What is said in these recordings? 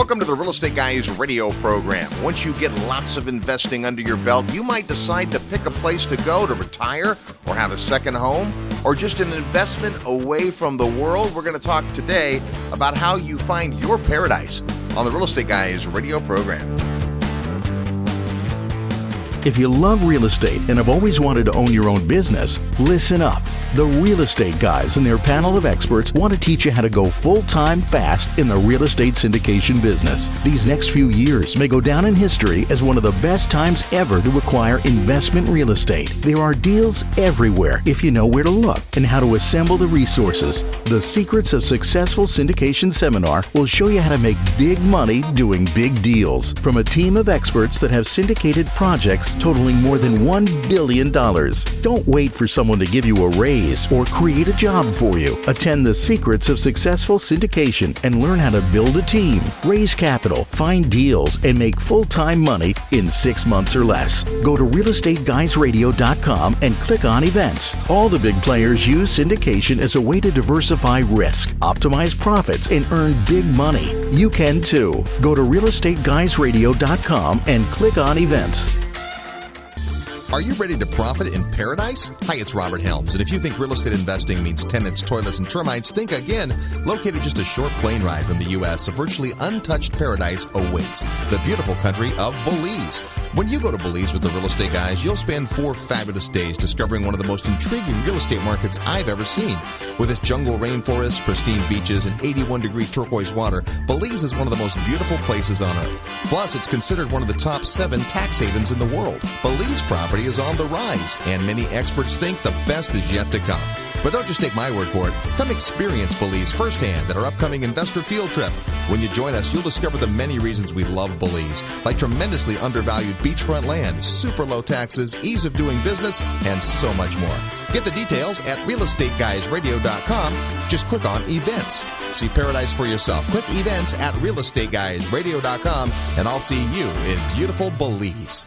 Welcome to the Real Estate Guys radio program. Once you get lots of investing under your belt, you might decide to pick a place to go to retire or have a second home or just an investment away from the world. We're going to talk today about how you find your paradise on the Real Estate Guys radio program. If you love real estate and have always wanted to own your own business, listen up. The Real Estate Guys and their panel of experts want to teach you how to go full-time fast in the real estate syndication business. These next few years may go down in history as one of the best times ever to acquire investment real estate. There are deals everywhere if you know where to look and how to assemble the resources. The Secrets of Successful Syndication seminar will show you how to make big money doing big deals from a team of experts that have syndicated projects totaling more than $1 billion. Don't wait for someone to give you a raise or create a job for you. Attend the Secrets of Successful Syndication and learn how to build a team, raise capital, find deals, and make full-time money in 6 months or less. Go to realestateguysradio.com and click on events. All the big players use syndication as a way to diversify risk, optimize profits, and earn big money. You can too. Go to realestateguysradio.com and click on events. Are you ready to profit in paradise? Hi, it's Robert Helms, and if you think real estate investing means tenants, toilets, and termites, think again. Located just a short plane ride from the U.S., a virtually untouched paradise awaits, the beautiful country of Belize. When you go to Belize with the Real Estate Guys, you'll spend 4 fabulous days discovering one of the most intriguing real estate markets I've ever seen. With its jungle rainforests, pristine beaches, and 81-degree turquoise water, Belize is one of the most beautiful places on earth. Plus, it's considered one of the top 7 tax havens in the world. Belize property is on the rise, and many experts think the best is yet to come. But don't just take my word for it. Come experience Belize firsthand at our upcoming investor field trip. When you join us, you'll discover the many reasons we love Belize, like tremendously undervalued beachfront land, super low taxes, ease of doing business, and so much more. Get the details at realestateguysradio.com. Just click on events. See paradise for yourself. Click events at realestateguysradio.com, and I'll see you in beautiful Belize.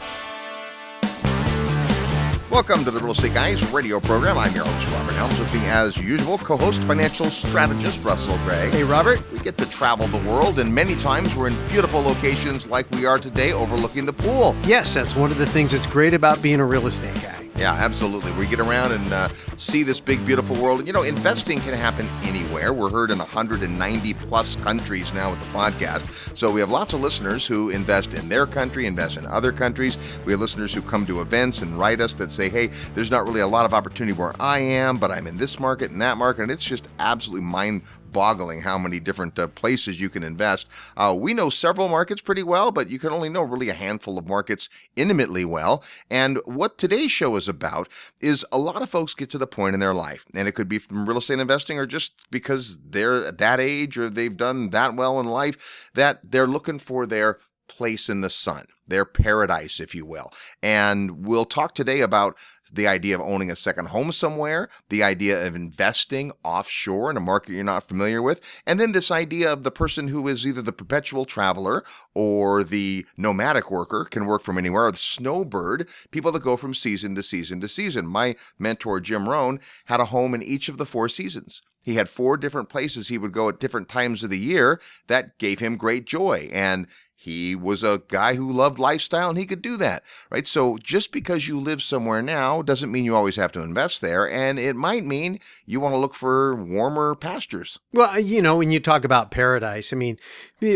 Welcome to the Real Estate Guys radio program. I'm your host, Robert Helms. With me, as usual, co-host, financial strategist, Russell Gray. Hey, Robert. We get to travel the world, and many times we're in beautiful locations like we are today, overlooking the pool. Yes, that's one of the things that's great about being a real estate guy. Yeah, absolutely. We get around and see this big, beautiful world. You know, investing can happen anywhere. We're heard in 190 plus countries now with the podcast. So we have lots of listeners who invest in their country, invest in other countries. We have listeners who come to events and write us that say, hey, there's not really a lot of opportunity where I am, but I'm in this market and that market. And it's just absolutely mind-boggling how many different places you can invest. We know several markets pretty well, but you can only know really a handful of markets intimately well. And what today's show is about is a lot of folks get to the point in their life, and it could be from real estate investing or just because they're at that age or they've done that well in life, that they're looking for their place in the sun, their paradise, if you will. And we'll talk today about the idea of owning a second home somewhere, the idea of investing offshore in a market you're not familiar with, and then this idea of the person who is either the perpetual traveler or the nomadic worker, can work from anywhere, or the snowbird, people that go from season to season to season. My mentor, Jim Rohn, had a home in each of the 4 seasons. He had 4 different places he would go at different times of the year that gave him great joy. And he was a guy who loved lifestyle, and he could do that, right? So just because you live somewhere now doesn't mean you always have to invest there, and it might mean you want to look for warmer pastures. Well, you know, when you talk about paradise, I mean,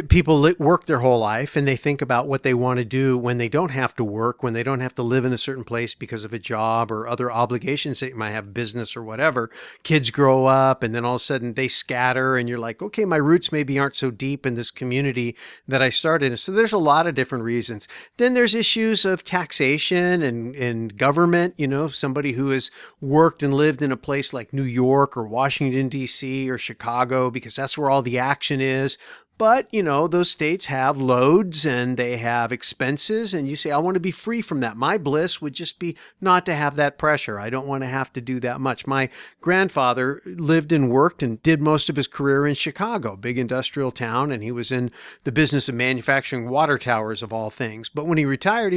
people work their whole life, and they think about what they want to do when they don't have to work, when they don't have to live in a certain place because of a job or other obligations. They might have business or whatever. Kids grow up, and then all of a sudden they scatter, and you're like, okay, my roots maybe aren't so deep in this community that I started. So there's a lot of different reasons. Then there's issues of taxation and government. You know, somebody who has worked and lived in a place like New York or Washington, D.C. or Chicago, because that's where all the action is. But, you know, those states have loads and they have expenses, and you say, I want to be free from that. My bliss would just be not to have that pressure. I don't want to have to do that much. My grandfather lived and worked and did most of his career in Chicago, big industrial town, and he was in the business of manufacturing water towers of all things. But when he retired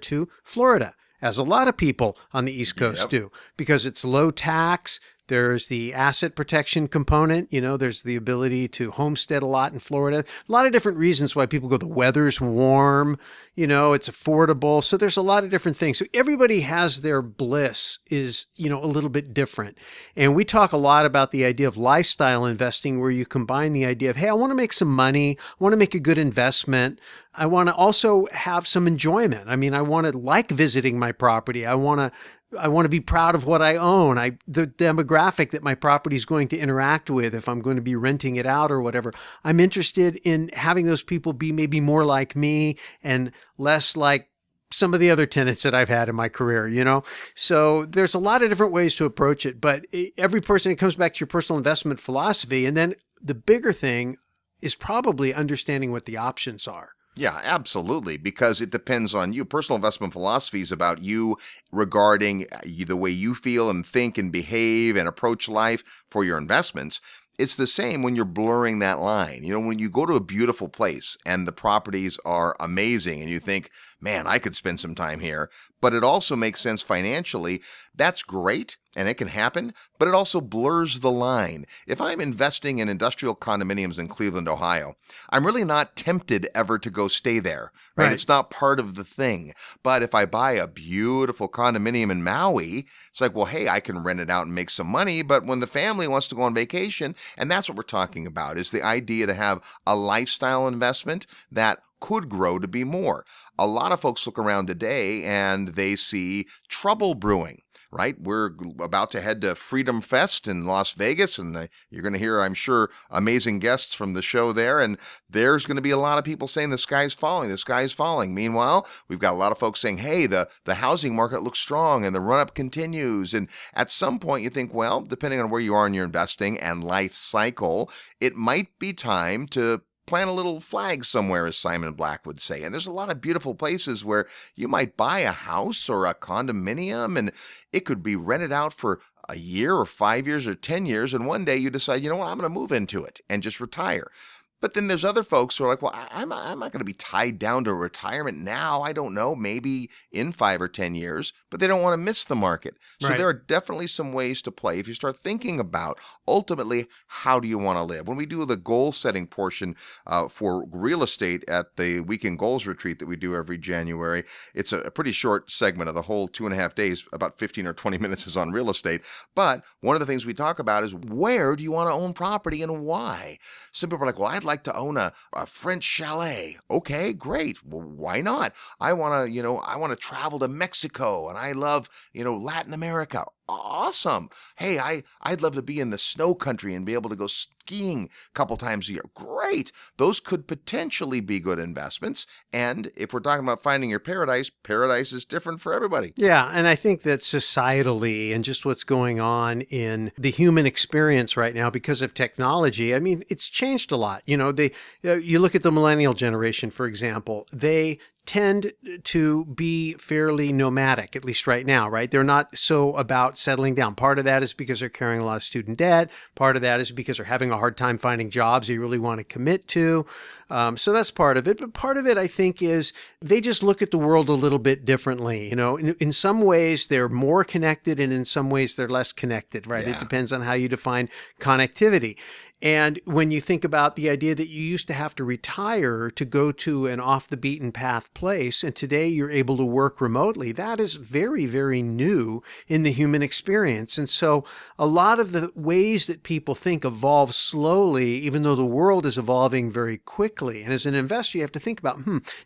to Florida, as a lot of people on the East Coast do, because it's low tax. There's the asset protection component. There's the ability to homestead a lot in Florida. A lot of different reasons why people go. The weather's warm, it's affordable. So there's a lot of different things. So everybody has their bliss is, a little bit different. And we talk a lot about the idea of lifestyle investing, where you combine the idea of, hey, I want to make some money. I want to make a good investment. I want to also have some enjoyment. I mean, I want to like visiting my property. I want to be proud of what I own. The demographic that my property is going to interact with, if I'm going to be renting it out or whatever. I'm interested in having those people be maybe more like me and less like some of the other tenants that I've had in my career, So there's a lot of different ways to approach it, but every person, it comes back to your personal investment philosophy. And then the bigger thing is probably understanding what the options are. Yeah, absolutely, because it depends on you. Personal investment philosophy is about you regarding the way you feel and think and behave and approach life for your investments. It's the same when you're blurring that line. When you go to a beautiful place and the properties are amazing and you think, man, I could spend some time here, but it also makes sense financially, that's great and it can happen, but it also blurs the line. If I'm investing in industrial condominiums in Cleveland, Ohio, I'm really not tempted ever to go stay there, right? It's not part of the thing. But if I buy a beautiful condominium in Maui, it's like, well, hey, I can rent it out and make some money, but when the family wants to go on vacation, and that's what we're talking about, is the idea to have a lifestyle investment that could grow to be more. A lot of folks look around today and they see trouble brewing, right? We're about to head to Freedom Fest in Las Vegas, and you're going to hear, I'm sure, amazing guests from the show there, and there's going to be a lot of people saying the sky's falling, the sky's falling. Meanwhile, we've got a lot of folks saying, hey, the housing market looks strong and the run-up continues. And at some point you think, well, depending on where you are in your investing and life cycle, it might be time to plant a little flag somewhere, as Simon Black would say. And there's a lot of beautiful places where you might buy a house or a condominium and it could be rented out for a year or 5 years or 10 years. And one day you decide, I'm going to move into it and just retire. But then there's other folks who are like, well, I'm not going to be tied down to retirement now. I don't know, maybe in 5 or 10 years, but they don't want to miss the market. So Right. There are definitely some ways to play if you start thinking about ultimately, how do you want to live? When we do the goal setting portion for real estate at the Weekend Goals Retreat that we do every January, it's a pretty short segment of the whole 2.5 days, about 15 or 20 minutes is on real estate. But one of the things we talk about is, where do you want to own property and why? Some people are like, well, I'd like to own a French chalet. Okay, great. Well, why not? I want to travel to Mexico and I love, Latin America. Awesome. Hey, I'd love to be in the snow country and be able to go skiing a couple times a year. Great. Those could potentially be good investments. And if we're talking about finding your paradise, paradise is different for everybody. Yeah, and I think that societally and just what's going on in the human experience right now because of technology, I mean, it's changed a lot. You look at the millennial generation, for example, they tend to be fairly nomadic, at least right now, right? They're not so about settling down. Part of that is because they're carrying a lot of student debt. Part of that is because they're having a hard time finding jobs they really want to commit to. So that's part of it. But part of it, I think, is they just look at the world a little bit differently. In some ways, they're more connected and in some ways they're less connected, right? Yeah. It depends on how you define connectivity. And when you think about the idea that you used to have to retire to go to an off the beaten path place, and today you're able to work remotely, that is very, very new in the human experience. And so a lot of the ways that people think evolve slowly, even though the world is evolving very quickly. And as an investor, you have to think about,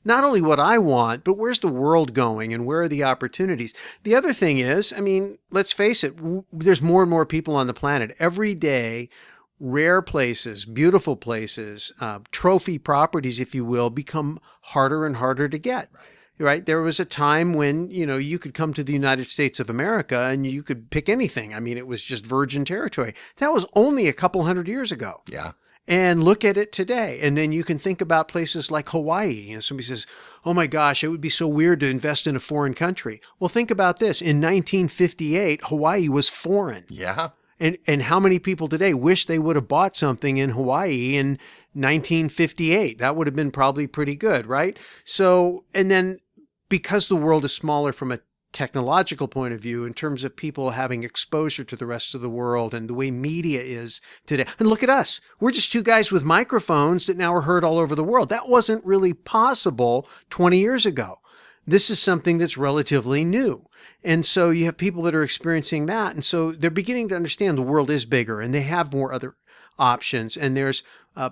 not only what I want, but where's the world going and where are the opportunities? The other thing is, I mean, let's face it, there's more and more people on the planet. Every day, rare places, beautiful places, trophy properties, if you will, become harder and harder to get. Right? There was a time when, you could come to the United States of America and you could pick anything. I mean, it was just virgin territory. That was only a couple hundred years ago. Yeah. And look at it today. And then you can think about places like Hawaii. Somebody says, oh my gosh, it would be so weird to invest in a foreign country. Well, think about this. In 1958, Hawaii was foreign. Yeah. And how many people today wish they would have bought something in Hawaii in 1958? That would have been probably pretty good, right? So, and then because the world is smaller from a technological point of view, in terms of people having exposure to the rest of the world and the way media is today. And look at us. We're just two guys with microphones that now are heard all over the world. That wasn't really possible 20 years ago. This is something that's relatively new. And so you have people that are experiencing that. And so they're beginning to understand the world is bigger and they have more other options. And there's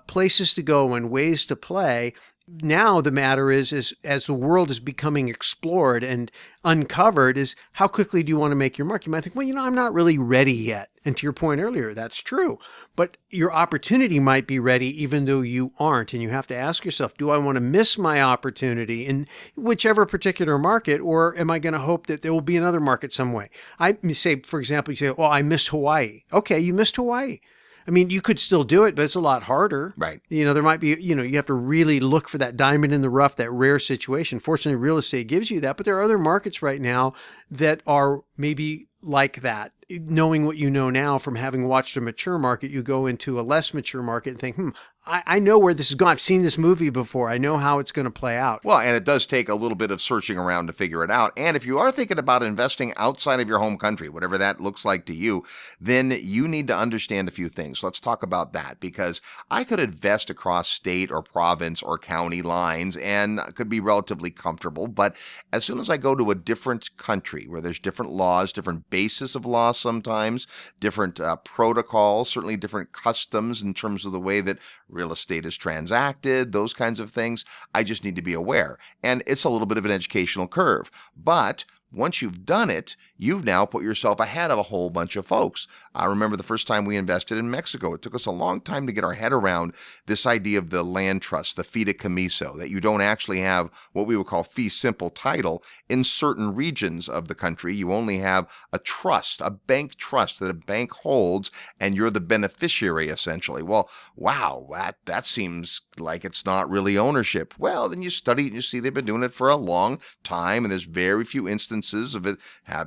places to go and ways to play. Now the matter is as the world is becoming explored and uncovered, is how quickly do you want to make your mark? You might think, well, I'm not really ready yet. And to your point earlier, that's true. But your opportunity might be ready even though you aren't. And you have to ask yourself, do I want to miss my opportunity in whichever particular market, or am I going to hope that there will be another market some way? I say, for example, you say, oh, I missed Hawaii. Okay, you missed Hawaii. I mean, you could still do it, but it's a lot harder. Right. There might be, you have to really look for that diamond in the rough, that rare situation. Fortunately, real estate gives you that, but there are other markets right now that are maybe like that. Knowing what you know now from having watched a mature market, you go into a less mature market and think, I know where this is going. I've seen this movie before. I know how it's going to play out. Well, and it does take a little bit of searching around to figure it out. And if you are thinking about investing outside of your home country, whatever that looks like to you, then you need to understand a few things. Let's talk about that, because I could invest across state or province or county lines and could be relatively comfortable. But as soon as I go to a different country where there's different laws, different basis of law sometimes, different protocols, certainly different customs in terms of the way that real estate is transacted, those kinds of things, I just need to be aware. And it's a little bit of an educational curve. But once you've done it, you've now put yourself ahead of a whole bunch of folks. I remember the first time we invested in Mexico. It took us a long time to get our head around this idea of the land trust, the fideicomiso, that you don't actually have what we would call fee simple title in certain regions of the country. You only have a trust, a bank trust that a bank holds, and you're the beneficiary essentially. Well, wow, that seems like it's not really ownership. Well, then you study it and you see they've been doing it for a long time, and there's very few instances of it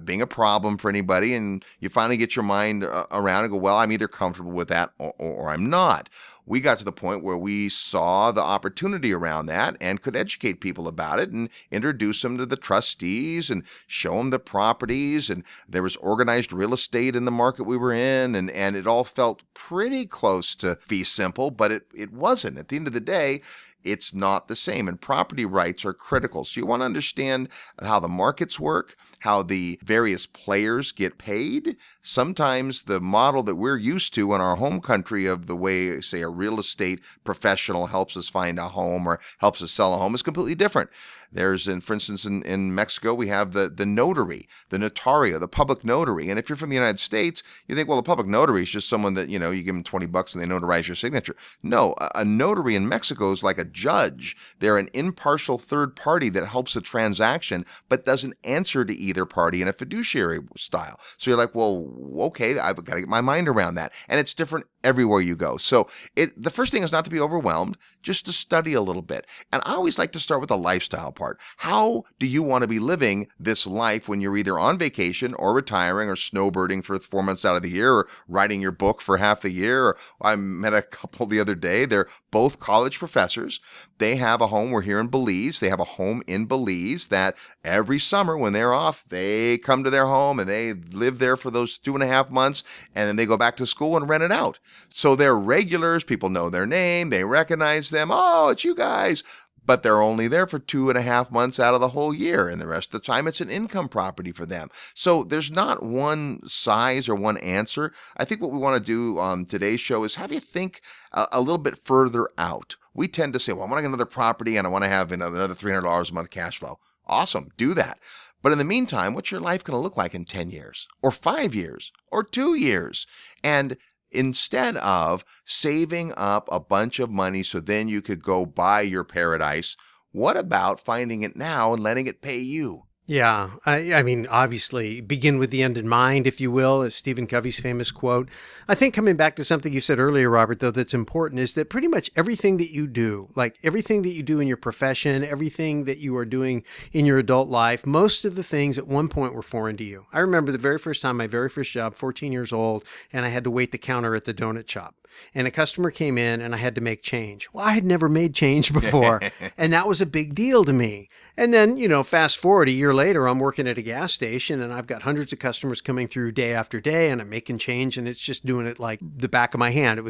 being a problem for anybody, and you finally get your mind around and go, well, I'm either comfortable with that or I'm not. We got to the point where we saw the opportunity around that and could educate people about it and introduce them to the trustees and show them the properties, and there was organized real estate in the market we were in, and it all felt pretty close to fee simple, but it wasn't. At the end of the day, it's not the same, and property rights are critical. So you want to understand how the markets work, how the various players get paid. Sometimes the model that we're used to in our home country of the way, say, a real estate professional helps us find a home or helps us sell a home is completely different. There's, for instance, in Mexico, we have the notary, the notario, the public notary. And if you're from the United States, you think, well, the public notary is just someone that, you give them $20 and they notarize your signature. No, a notary in Mexico is like a judge. They're an impartial third party that helps the transaction, but doesn't answer to either party in a fiduciary style. So you're like, well, okay, I've got to get my mind around that. And it's different everywhere you go. So the first thing is not to be overwhelmed, just to study a little bit. And I always like to start with the lifestyle part. How do you want to be living this life when you're either on vacation or retiring or snowbirding for 4 months out of the year or writing your book for half the year? Or I met a couple the other day. They're both college professors. They have a home. We're here in Belize. They have a home in Belize that every summer when they're off, they come to their home and they live there for those 2.5 months, and then they go back to school and rent it out. So they're regulars. People know their name. They recognize them. Oh, it's you guys. But they're only there for 2.5 months out of the whole year. And the rest of the time, it's an income property for them. So there's not one size or one answer. I think what we want to do on today's show is have you think a little bit further out. We tend to say, well, I want to get another property and I want to have another $300 a month cash flow. Awesome. Do that. But in the meantime, what's your life going to look like in 10 years or 5 years or 2 years? And instead of saving up a bunch of money so then you could go buy your paradise, what about finding it now and letting it pay you? Yeah, I mean, obviously, begin with the end in mind, if you will, is Stephen Covey's famous quote. I think coming back to something you said earlier, Robert, though, that's important is that pretty much everything that you do, like everything that you do in your profession, everything that you are doing in your adult life, most of the things at one point were foreign to you. I remember the very first time, my very first job, 14 years old, and I had to wait the counter at the donut shop. And a customer came in and I had to make change. Well, I had never made change before. And that was a big deal to me. And then, fast forward a year later, I'm working at a gas station and I've got hundreds of customers coming through day after day, and I'm making change, and it's just doing it like the back of my hand.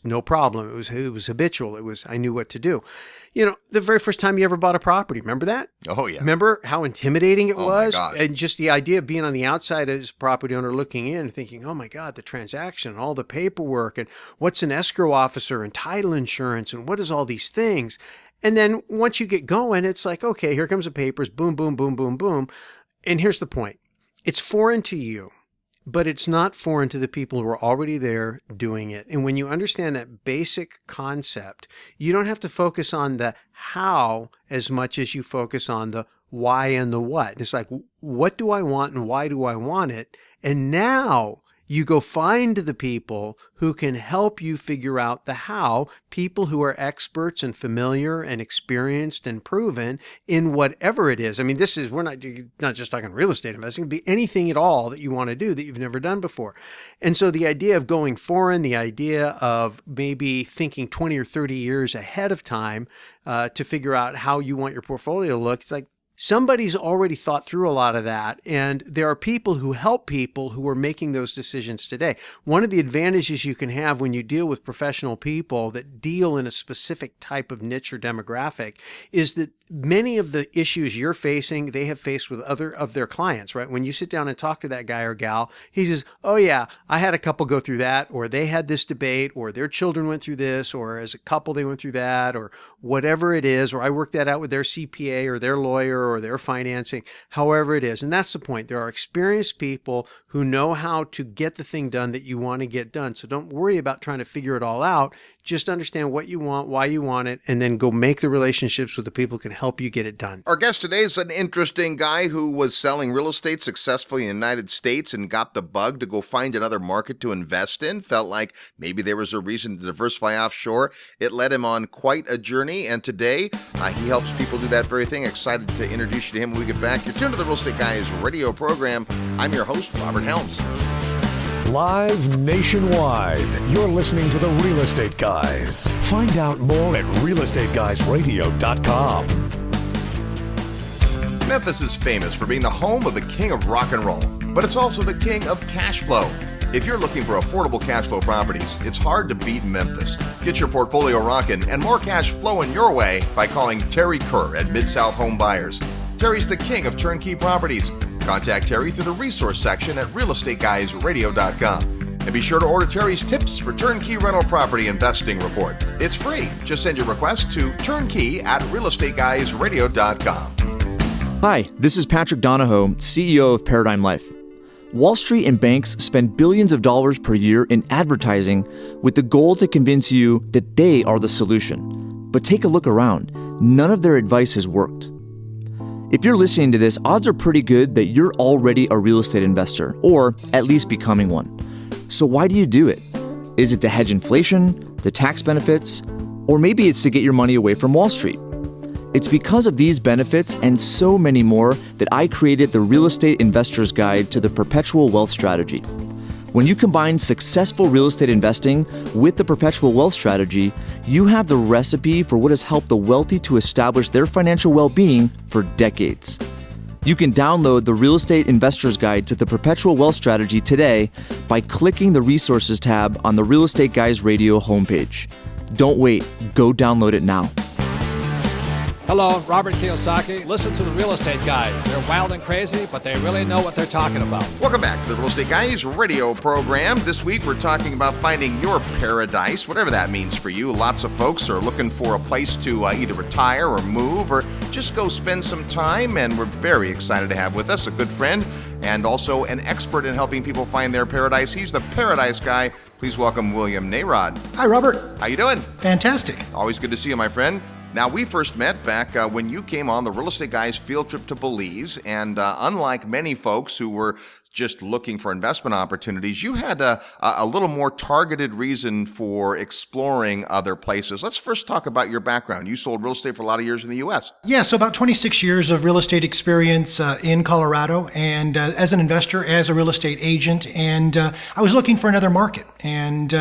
No problem. It was habitual. I knew what to do. The very first time you ever bought a property, remember that? Oh, yeah. Remember how intimidating it was? My gosh. And just the idea of being on the outside as a property owner looking in and thinking, oh my God, the transaction, all the paperwork, and what's an escrow officer and title insurance, and what is all these things? And then once you get going, it's like, okay, here comes the papers, boom, boom, boom, boom, boom. And here's the point. It's foreign to you, but it's not foreign to the people who are already there doing it. And when you understand that basic concept, you don't have to focus on the how as much as you focus on the why and the what. It's like, what do I want and why do I want it? And now you go find the people who can help you figure out the how, people who are experts and familiar and experienced and proven in whatever it is. I mean, we're not just talking real estate investing. It can be anything at all that you want to do that you've never done before. And so the idea of going foreign, the idea of maybe thinking 20 or 30 years ahead of time to figure out how you want your portfolio to look, it's like, somebody's already thought through a lot of that, and there are people who help people who are making those decisions today. One of the advantages you can have when you deal with professional people that deal in a specific type of niche or demographic is that many of the issues you're facing, they have faced with other of their clients, right? When you sit down and talk to that guy or gal, he says, oh yeah, I had a couple go through that, or they had this debate, or their children went through this, or as a couple they went through that, or whatever it is, or I worked that out with their CPA or their lawyer or their financing, however it is. And that's the point. There are experienced people who know how to get the thing done that you want to get done. So don't worry about trying to figure it all out. Just understand what you want, why you want it, and then go make the relationships with the people who can help you get it done. Our guest today is an interesting guy who was selling real estate successfully in the United States and got the bug to go find another market to invest in. Felt like maybe there was a reason to diversify offshore. It led him on quite a journey, and today he helps people do that very thing. Excited to introduce you to him when we get back. You're tuned to the Real Estate Guys radio program. I'm your host, Robert Helms. Live nationwide, you're listening to the Real Estate Guys. Find out more at realestateguysradio.com. Memphis is famous for being the home of the king of rock and roll, but it's also the king of cash flow. If you're looking for affordable cash flow properties, it's hard to beat Memphis. Get your portfolio rocking and more cash flowing your way by calling Terry Kerr at Mid-South Home Buyers. Terry's the king of turnkey properties. Contact Terry through the resource section at realestateguysradio.com. And be sure to order Terry's tips for turnkey rental property investing report. It's free. Just send your request to turnkey@realestateguysradio.com. Hi, this is Patrick Donahoe, CEO of Paradigm Life. Wall Street and banks spend billions of dollars per year in advertising with the goal to convince you that they are the solution. But take a look around. None of their advice has worked. If you're listening to this, odds are pretty good that you're already a real estate investor, or at least becoming one. So why do you do it? Is it to hedge inflation, the tax benefits, or maybe it's to get your money away from Wall Street? It's because of these benefits and so many more that I created the Real Estate Investor's Guide to the Perpetual Wealth Strategy. When you combine successful real estate investing with the Perpetual Wealth Strategy, you have the recipe for what has helped the wealthy to establish their financial well-being for decades. You can download the Real Estate Investor's Guide to the Perpetual Wealth Strategy today by clicking the Resources tab on the Real Estate Guys Radio homepage. Don't wait, go download it now. Hello, Robert Kiyosaki. Listen to the Real Estate Guys. They're wild and crazy, but they really know what they're talking about. Welcome back to the Real Estate Guys radio program. This week we're talking about finding your paradise, whatever that means for you. Lots of folks are looking for a place to either retire or move or just go spend some time, and we're very excited to have with us a good friend and also an expert in helping people find their paradise. He's the Paradise Guy. Please welcome William Narod. Hi, Robert. How you doing? Fantastic. Always good to see you, my friend. Now, we first met back when you came on the Real Estate Guys field trip to Belize, and unlike many folks who were just looking for investment opportunities, you had a little more targeted reason for exploring other places. Let's first talk about your background. You sold real estate for a lot of years in the U.S. Yeah, so about 26 years of real estate experience in Colorado, and as an investor, as a real estate agent, and I was looking for another market, and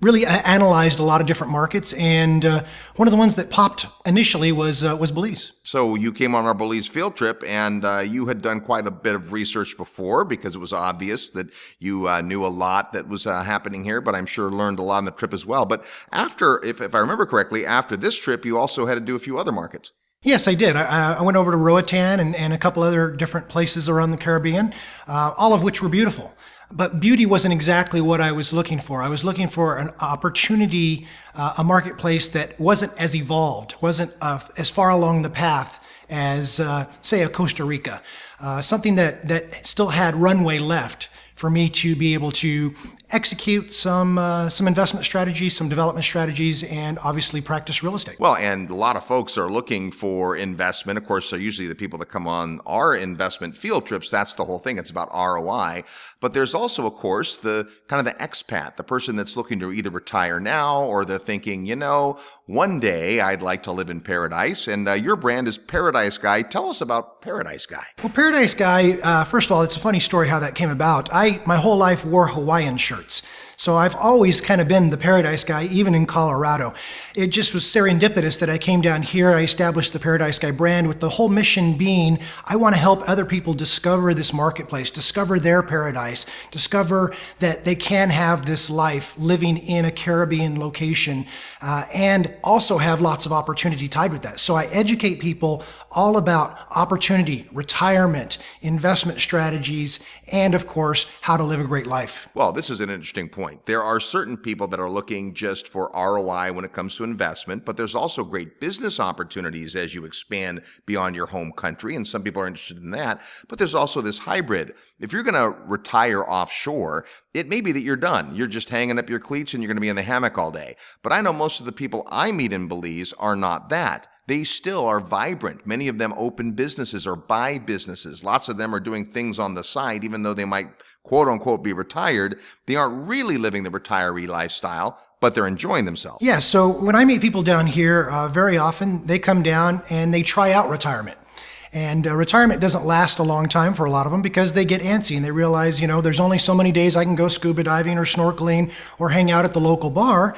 really analyzed a lot of different markets, and one of the ones that popped initially was Belize. So you came on our Belize field trip, and you had done quite a bit of research before because it was obvious that you knew a lot that was happening here, but I'm sure learned a lot on the trip as well. But after, if I remember correctly, after this trip, you also had to do a few other markets. Yes, I did. I went over to Roatan and a couple other different places around the Caribbean, all of which were beautiful. But beauty wasn't exactly what I was looking for. I was looking for an opportunity, a marketplace that wasn't as evolved, wasn't as far along the path as, say, a Costa Rica. Something that still had runway left for me to be able to execute some investment strategies, some development strategies, and obviously practice real estate. Well, and a lot of folks are looking for investment. Of course, so usually the people that come on our investment field trips, that's the whole thing. It's about ROI. But there's also, of course, the kind of the expat, the person that's looking to either retire now or they're thinking, one day I'd like to live in paradise. And your brand is Paradise Guy. Tell us about Paradise Guy. Well, Paradise Guy, first of all, it's a funny story how that came about. My whole life wore Hawaiian shirts. So I've always kind of been the Paradise Guy, even in Colorado. It just was serendipitous that I came down here. I established the Paradise Guy brand with the whole mission being, I want to help other people discover this marketplace, discover their paradise, discover that they can have this life living in a Caribbean location, and also have lots of opportunity tied with that. So I educate people all about opportunity, retirement, investment strategies, and of course, how to live a great life. Well, this is an interesting point. There are certain people that are looking just for ROI when it comes to investment, but there's also great business opportunities as you expand beyond your home country, and some people are interested in that. But there's also this hybrid. If you're going to retire offshore, it may be that you're done. You're just hanging up your cleats and you're going to be in the hammock all day. But I know most of the people I meet in Belize are not that. They still are vibrant. Many of them open businesses or buy businesses. Lots of them are doing things on the side, even though they might quote unquote be retired. They aren't really living the retiree lifestyle, but they're enjoying themselves. Yeah, so when I meet people down here, very often they come down and they try out retirement. And retirement doesn't last a long time for a lot of them because they get antsy and they realize, there's only so many days I can go scuba diving or snorkeling or hang out at the local bar.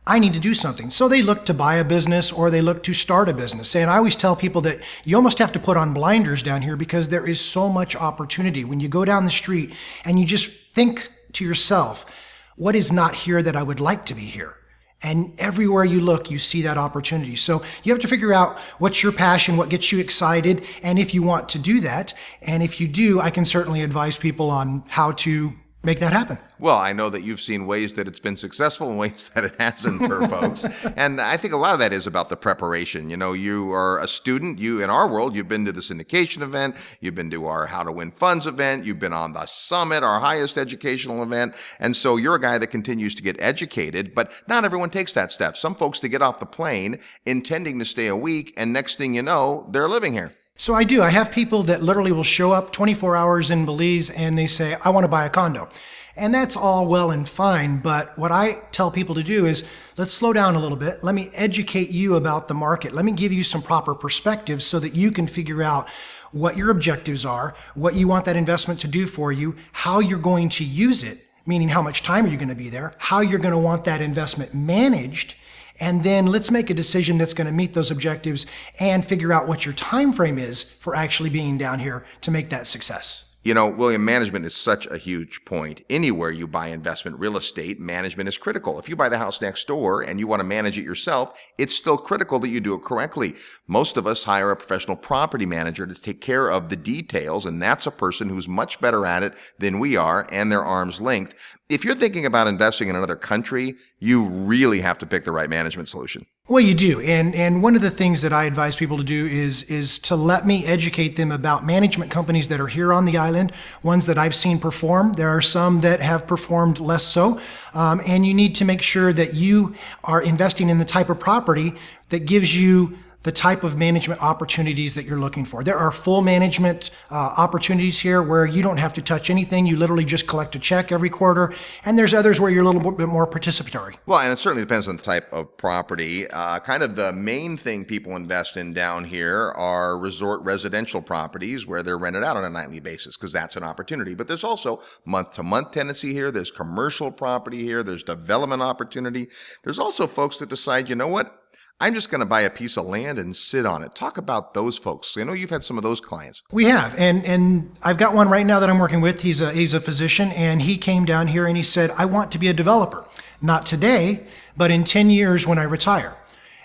I need to do something. So they look to buy a business or they look to start a business. And I always tell people that you almost have to put on blinders down here because there is so much opportunity. When you go down the street and you just think to yourself, what is not here that I would like to be here? And everywhere you look, you see that opportunity. So you have to figure out what's your passion, what gets you excited, and if you want to do that. And if you do, I can certainly advise people on how to make that happen. Well, I know that you've seen ways that it's been successful and ways that it hasn't for folks. And I think a lot of that is about the preparation. You are a student. In our world, you've been to the syndication event. You've been to our How to Win Funds event. You've been on the summit, our highest educational event. And so you're a guy that continues to get educated, but not everyone takes that step. Some folks, to get off the plane intending to stay a week, and next thing you know, they're living here. So I do. I have people that literally will show up 24 hours in Belize and they say, I want to buy a condo. And that's all well and fine. But what I tell people to do is, let's slow down a little bit. Let me educate you about the market. Let me give you some proper perspective so that you can figure out what your objectives are, what you want that investment to do for you, how you're going to use it, meaning how much time are you going to be there, how you're going to want that investment managed. And then let's make a decision that's going to meet those objectives and figure out what your time frame is for actually being down here to make that success. William, management is such a huge point. Anywhere you buy investment real estate, management is critical. If you buy the house next door and you want to manage it yourself, it's still critical that you do it correctly. Most of us hire a professional property manager to take care of the details, and that's a person who's much better at it than we are, and they're arm's length. If you're thinking about investing in another country, you really have to pick the right management solution. Well, you do. And one of the things that I advise people to do is to let me educate them about management companies that are here on the island, ones that I've seen perform. There are some that have performed less so. And you need to make sure that you are investing in the type of property that gives you the type of management opportunities that you're looking for. There are full management opportunities here where you don't have to touch anything. You literally just collect a check every quarter. And there's others where you're a little bit more participatory. Well, and it certainly depends on the type of property. Kind of the main thing people invest in down here are resort residential properties where they're rented out on a nightly basis, because that's an opportunity. But there's also month-to-month tenancy here. There's commercial property here. There's development opportunity. There's also folks that decide, you know what? I'm just going to buy a piece of land and sit on it. Talk about those folks. I know you've had some of those clients. We have, and I've got one right now that I'm working with. He's a physician, and he came down here and he said, I want to be a developer. Not today, but in 10 years when I retire.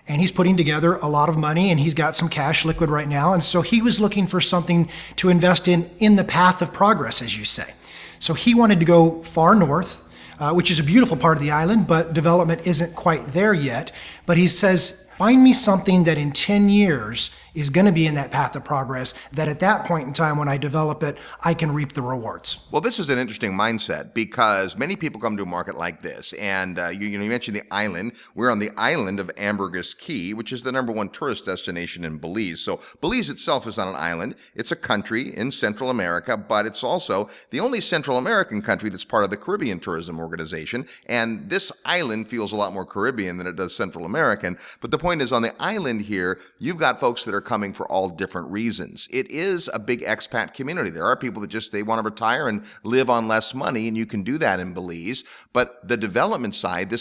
And he's putting together a lot of money, and he's got some cash liquid right now. And so he was looking for something to invest in the path of progress, as you say. So he wanted to go far north, which is a beautiful part of the island, but development isn't quite there yet. But he says, find me something that in 10 years is going to be in that path of progress, that at that point in time when I develop it, I can reap the rewards. Well, this is an interesting mindset, because many people come to a market like this. And you mentioned the island. We're on the island of Ambergris Caye, which is the #1 tourist destination in Belize. So Belize itself is not an island. It's a country in Central America, but it's also the only Central American country that's part of the Caribbean Tourism Organization. And this island feels a lot more Caribbean than it does Central American. But the point is, on the island here, you've got folks that are coming for all different reasons. It is a big expat community. There are people that they want to retire and live on less money, and you can do that in Belize. But the development side,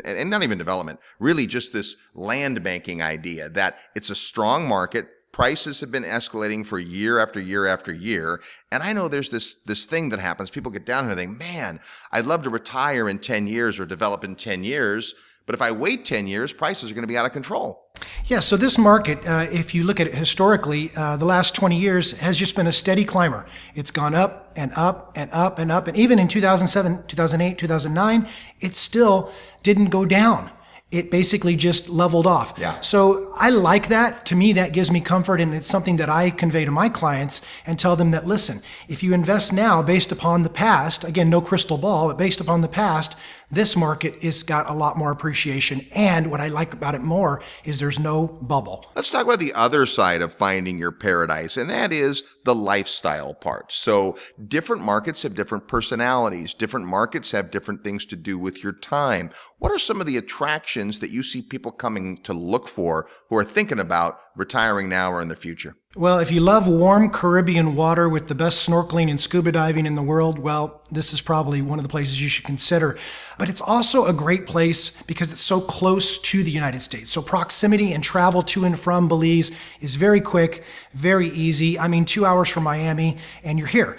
and not even development, really just this land banking idea that it's a strong market. Prices have been escalating for year after year after year. And I know there's this thing that happens. People get down here and think, man, I'd love to retire in 10 years or develop in 10 years. But if I wait 10 years, prices are going to be out of control. Yeah, so this market, if you look at it historically, the last 20 years has just been a steady climber. It's gone up and up and up and up. And even in 2007, 2008, 2009, it still didn't go down. It basically just leveled off. Yeah. So I like that. To me, that gives me comfort, and it's something that I convey to my clients and tell them that, listen, if you invest now based upon the past, again, no crystal ball, but based upon the past, this market is got a lot more appreciation. And what I like about it more is there's no bubble. Let's talk about the other side of finding your paradise, and that is the lifestyle part. So different markets have different personalities. Different markets have different things to do with your time. What are some of the attractions that you see people coming to look for who are thinking about retiring now or in the future? Well, if you love warm Caribbean water with the best snorkeling and scuba diving in the world, well, this is probably one of the places you should consider. But it's also a great place because it's so close to the United States. So proximity and travel to and from Belize is very quick, very easy. I mean, 2 hours from Miami and you're here.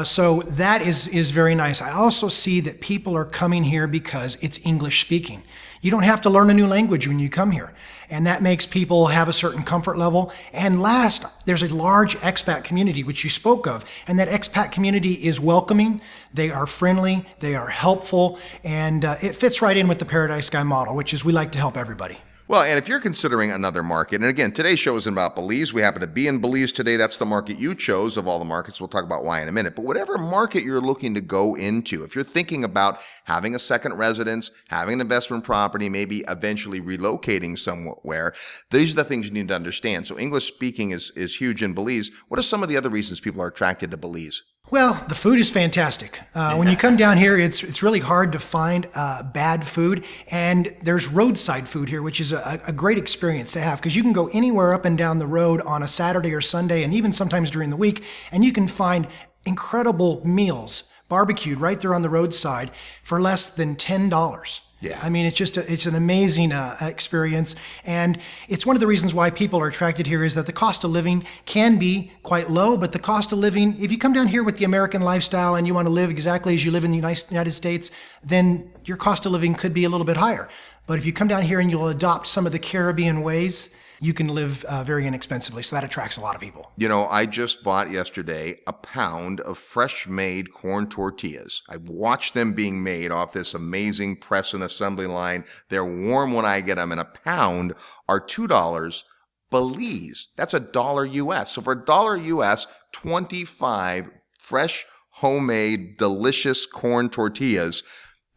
So that is very nice. I also see that people are coming here because it's English speaking. You don't have to learn a new language when you come here. And that makes people have a certain comfort level. And last, there's a large expat community, which you spoke of. And that expat community is welcoming. They are friendly. They are helpful. And it fits right in with the Paradise Guy model, which is we like to help everybody. Well, and if you're considering another market, and again, today's show isn't about Belize. We happen to be in Belize today. That's the market you chose of all the markets. We'll talk about why in a minute. But whatever market you're looking to go into, if you're thinking about having a second residence, having an investment property, maybe eventually relocating somewhere, these are the things you need to understand. So English speaking is huge in Belize. What are some of the other reasons people are attracted to Belize? Well, the food is fantastic. When you come down here, it's really hard to find bad food. And there's roadside food here, which is a great experience to have because you can go anywhere up and down the road on a Saturday or Sunday, and even sometimes during the week, and you can find incredible meals barbecued right there on the roadside for less than $10. Yeah. I mean, it's an amazing experience. And it's one of the reasons why people are attracted here is that the cost of living can be quite low, but the cost of living, if you come down here with the American lifestyle and you want to live exactly as you live in the United States, then your cost of living could be a little bit higher. But if you come down here and you'll adopt some of the Caribbean ways, you can live very inexpensively. So that attracts a lot of people. You know, I just bought yesterday a pound of fresh-made corn tortillas. I watched them being made off this amazing press and assembly line. They're warm when I get them, and a pound are $2 Belize. That's $1 US. So for $1 US, 25 fresh, homemade, delicious corn tortillas.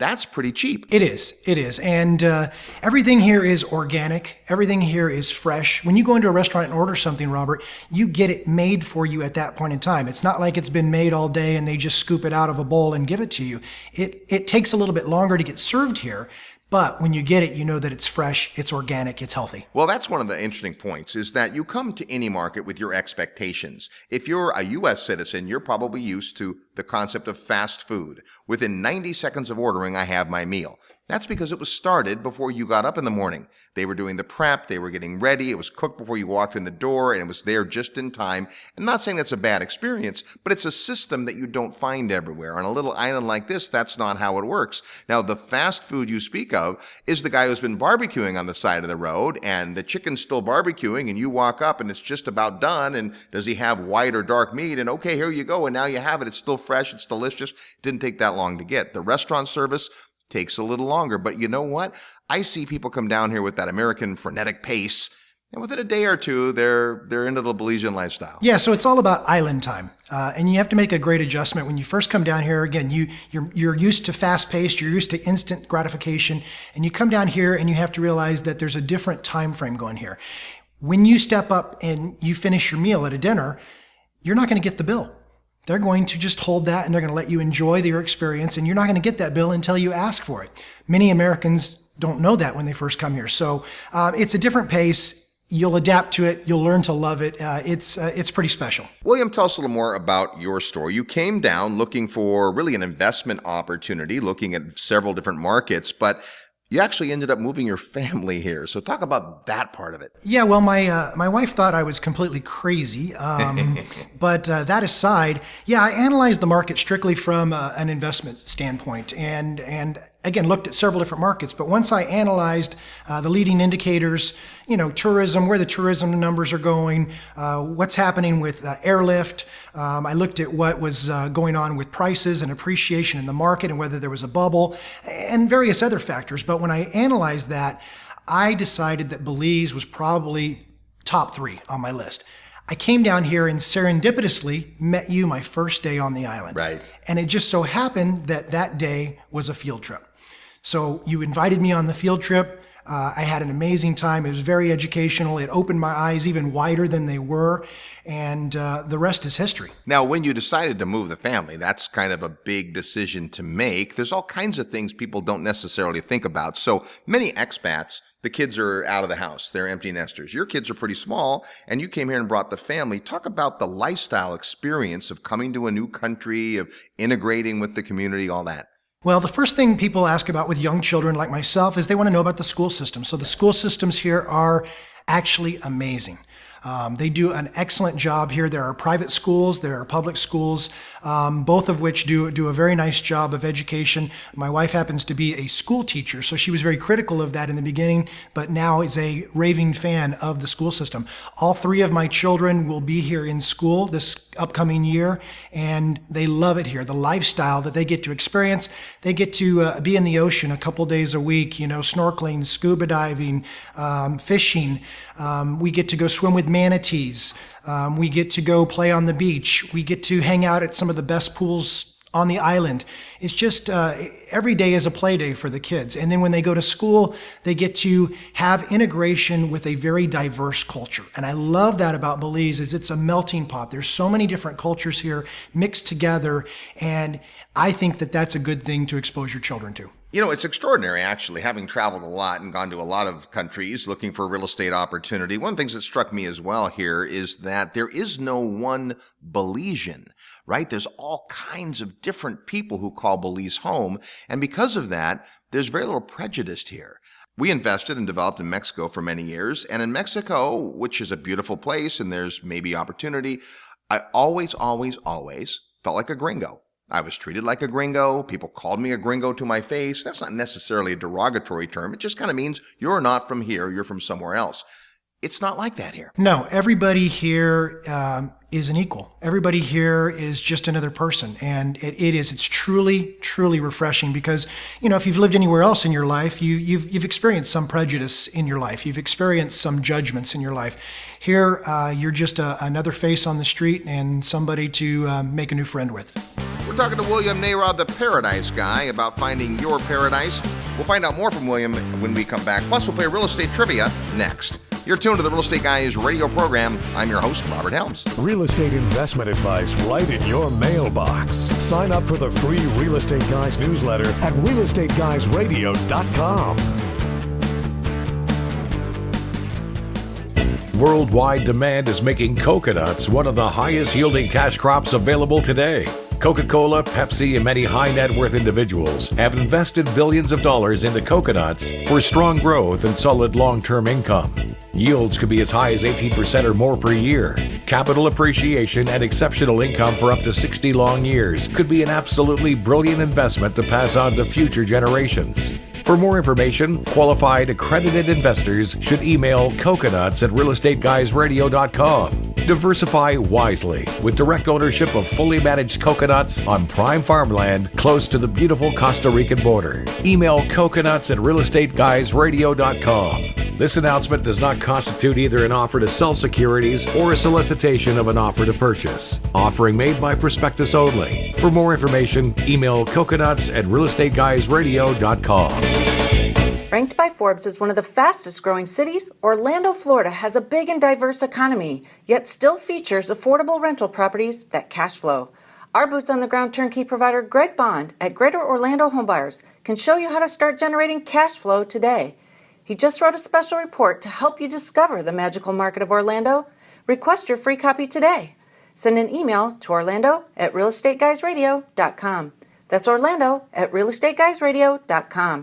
That's pretty cheap. It is. And everything here is organic. Everything here is fresh. When you go into a restaurant and order something, Robert, you get it made for you at that point in time. It's not like it's been made all day and they just scoop it out of a bowl and give it to you. It takes a little bit longer to get served here. But when you get it, you know that it's fresh, it's organic, it's healthy. Well, that's one of the interesting points, is that you come to any market with your expectations. If you're a U.S. citizen, you're probably used to the concept of fast food. Within 90 seconds of ordering, I have my meal. That's because it was started before you got up in the morning. They were doing the prep, they were getting ready, it was cooked before you walked in the door, and it was there just in time. I'm not saying that's a bad experience, but it's a system that you don't find everywhere. On a little island like this, that's not how it works. Now, the fast food you speak of is the guy who's been barbecuing on the side of the road, and the chicken's still barbecuing, and you walk up and it's just about done, and does he have white or dark meat? And okay, here you go, and now you have it. It's still fresh, it's delicious. It didn't take that long to get. The restaurant service takes a little longer, but you know what? I see people come down here with that American frenetic pace, and within a day or two, they're into the Belizean lifestyle. Yeah, so it's all about island time, and you have to make a great adjustment when you first come down here. Again, you're used to fast paced, you're used to instant gratification, and you come down here and you have to realize that there's a different time frame going here. When you step up and you finish your meal at a dinner, you're not going to get the bill. They're going to just hold that and they're going to let you enjoy your experience, and you're not going to get that bill until you ask for it. Many Americans don't know that when they first come here. So it's a different pace. You'll adapt to it. You'll learn to love it. It's pretty special. William, tell us a little more about your story. You came down looking for really an investment opportunity, looking at several different markets, but you actually ended up moving your family here. So talk about that part of it. Yeah, well, my wife thought I was completely crazy. But that aside, yeah, I analyzed the market strictly from an investment standpoint, and again, looked at several different markets. But once I analyzed the leading indicators, tourism, where the tourism numbers are going, what's happening with airlift, I looked at what was going on with prices and appreciation in the market and whether there was a bubble and various other factors. But when I analyzed that, I decided that Belize was probably top 3 on my list. I came down here and serendipitously met you my first day on the island. Right. And it just so happened that that day was a field trip. So you invited me on the field trip. I had an amazing time. It was very educational. It opened my eyes even wider than they were. And the rest is history. Now, when you decided to move the family, that's kind of a big decision to make. There's all kinds of things people don't necessarily think about. So many expats, the kids are out of the house. They're empty nesters. Your kids are pretty small, and you came here and brought the family. Talk about the lifestyle experience of coming to a new country, of integrating with the community, all that. Well, the first thing people ask about with young children like myself is they want to know about the school system. So the school systems here are actually amazing. They do an excellent job here. There are private schools, there are public schools, both of which do a very nice job of education. My wife happens to be a school teacher, so she was very critical of that in the beginning, but now is a raving fan of the school system. All 3 of my children will be here in school this upcoming year, and they love it here. The lifestyle that they get to experience, they get to be in the ocean a couple days a week, snorkeling, scuba diving, fishing. We get to go swim with manatees. We get to go play on the beach. We get to hang out at some of the best pools on the island. It's just every day is a play day for the kids. And then when they go to school, they get to have integration with a very diverse culture. And I love that about Belize is it's a melting pot. There's so many different cultures here mixed together. And I think that that's a good thing to expose your children to. It's extraordinary, actually, having traveled a lot and gone to a lot of countries looking for a real estate opportunity. One of the things that struck me as well here is that there is no one Belizean, right? There's all kinds of different people who call Belize home. And because of that, there's very little prejudice here. We invested and developed in Mexico for many years. And in Mexico, which is a beautiful place and there's maybe opportunity, I always felt like a gringo. I was treated like a gringo. People called me a gringo to my face. That's not necessarily a derogatory term. It just kind of means you're not from here. You're from somewhere else. It's not like that here. No, everybody here is an equal. Everybody here is just another person. And it's truly, truly refreshing because, if you've lived anywhere else in your life, you've experienced some prejudice in your life. You've experienced some judgments in your life. Here, you're just another face on the street and somebody to make a new friend with. We're talking to William Narod, the Paradise Guy, about finding your paradise. We'll find out more from William when we come back. Plus, we'll play real estate trivia next. You're tuned to the Real Estate Guys radio program. I'm your host, Robert Helms. Real estate investment advice right in your mailbox. Sign up for the free Real Estate Guys newsletter at realestateguysradio.com. Worldwide demand is making coconuts one of the highest yielding cash crops available today. Coca-Cola, Pepsi, and many high net worth individuals have invested billions of dollars into coconuts for strong growth and solid long-term income. Yields could be as high as 18% or more per year. Capital appreciation and exceptional income for up to 60 long years could be an absolutely brilliant investment to pass on to future generations. For more information, qualified accredited investors should email coconuts@realestateguysradio.com. Diversify wisely with direct ownership of fully managed coconuts on prime farmland close to the beautiful Costa Rican border. Email coconuts@realestateguysradio.com. This announcement does not constitute either an offer to sell securities or a solicitation of an offer to purchase. Offering made by prospectus only. For more information, email coconuts@realestateguysradio.com. Ranked by Forbes as one of the fastest growing cities, Orlando, Florida has a big and diverse economy, yet still features affordable rental properties that cash flow. Our boots on the ground turnkey provider Greg Bond at Greater Orlando Homebuyers can show you how to start generating cash flow today. He just wrote a special report to help you discover the magical market of Orlando. Request your free copy today. Send an email to orlando@realestateguysradio.com. That's orlando@realestateguysradio.com.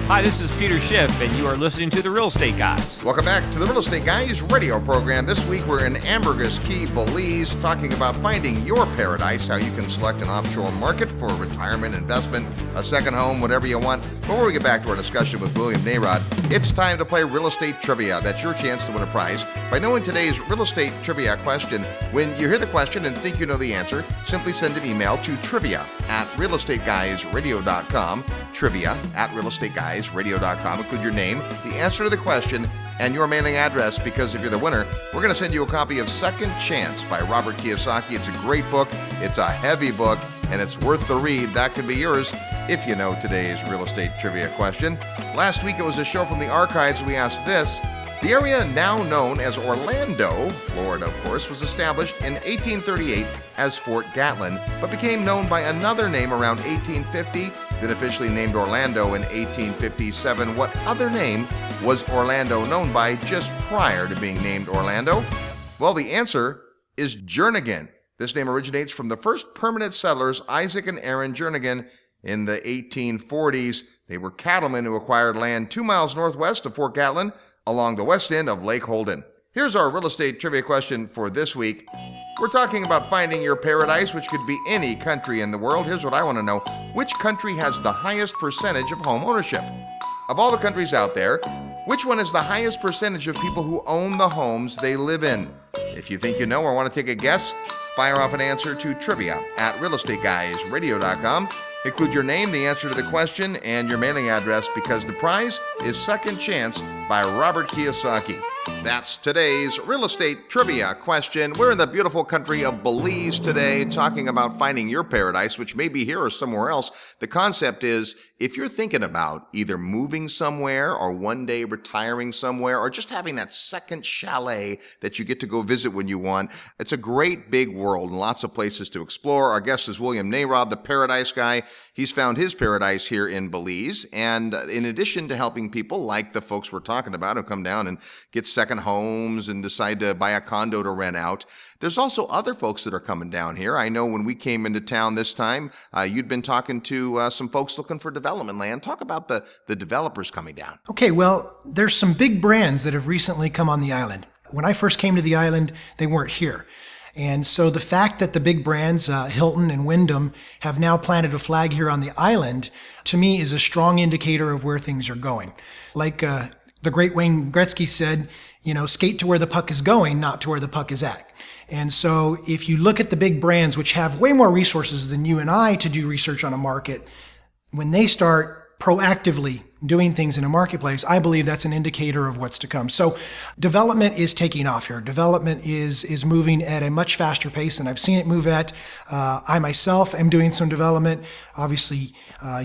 Hi, this is Peter Schiff, and you are listening to The Real Estate Guys. Welcome back to the Real Estate Guys radio program. This week we're in Ambergris Caye, Belize, talking about finding your paradise, how you can select an offshore market for retirement, investment, a second home, whatever you want. Before we get back to our discussion with William Narod, it's time to play real estate trivia. That's your chance to win a prize by knowing today's real estate trivia question. When you hear the question and think you know the answer, simply send an email to trivia@realestateguysradio.com, trivia@realestateguysradio.com. Include your name, the answer to the question, and your mailing address, because if you're the winner, we're going to send you a copy of Second Chance by Robert Kiyosaki. It's a great book, it's a heavy book, and it's worth the read. That could be yours if you know today's real estate trivia question. Last week it was a show from the archives. We asked this. The area now known as Orlando, Florida, of course, was established in 1838 as Fort Gatlin, but became known by another name around 1850, then officially named Orlando in 1857. What other name was Orlando known by just prior to being named Orlando? Well, the answer is Jernigan. This name originates from the first permanent settlers, Isaac and Aaron Jernigan, in the 1840s. They were cattlemen who acquired land 2 miles northwest of Fort Gatlin, along the west end of Lake Holden. Here's our real estate trivia question for this week. We're talking about finding your paradise, which could be any country in the world. Here's what I want to know. Which country has the highest percentage of home ownership? Of all the countries out there, which one is the highest percentage of people who own the homes they live in? If you think you know or want to take a guess, fire off an answer to trivia@realestateguysradio.com. Include your name, the answer to the question, and your mailing address, because the prize is Second Chance by Robert Kiyosaki. That's today's real estate trivia question. We're in the beautiful country of Belize today, talking about finding your paradise, which may be here or somewhere else. The concept is, if you're thinking about either moving somewhere or one day retiring somewhere or just having that second chalet that you get to go visit when you want, it's a great big world and lots of places to explore. Our guest is William Narod, the Paradise Guy. He's found his paradise here in Belize. And in addition to helping people like the folks we're talking about who come down and get second homes and decide to buy a condo to rent out, there's also other folks that are coming down here. I know when we came into town this time, you'd been talking to some folks looking for development land. Talk about the developers coming down. Okay, well, there's some big brands that have recently come on the island. When I first came to the island, they weren't here. And so the fact that the big brands, Hilton and Wyndham, have now planted a flag here on the island, to me is a strong indicator of where things are going. Like the great Wayne Gretzky said, skate to where the puck is going, not to where the puck is at. And so if you look at the big brands, which have way more resources than you and I to do research on a market, when they start proactively doing things in a marketplace, I believe that's an indicator of what's to come. So development is taking off here. Development is moving at a much faster pace than I've seen it move at. I myself am doing some development. Obviously,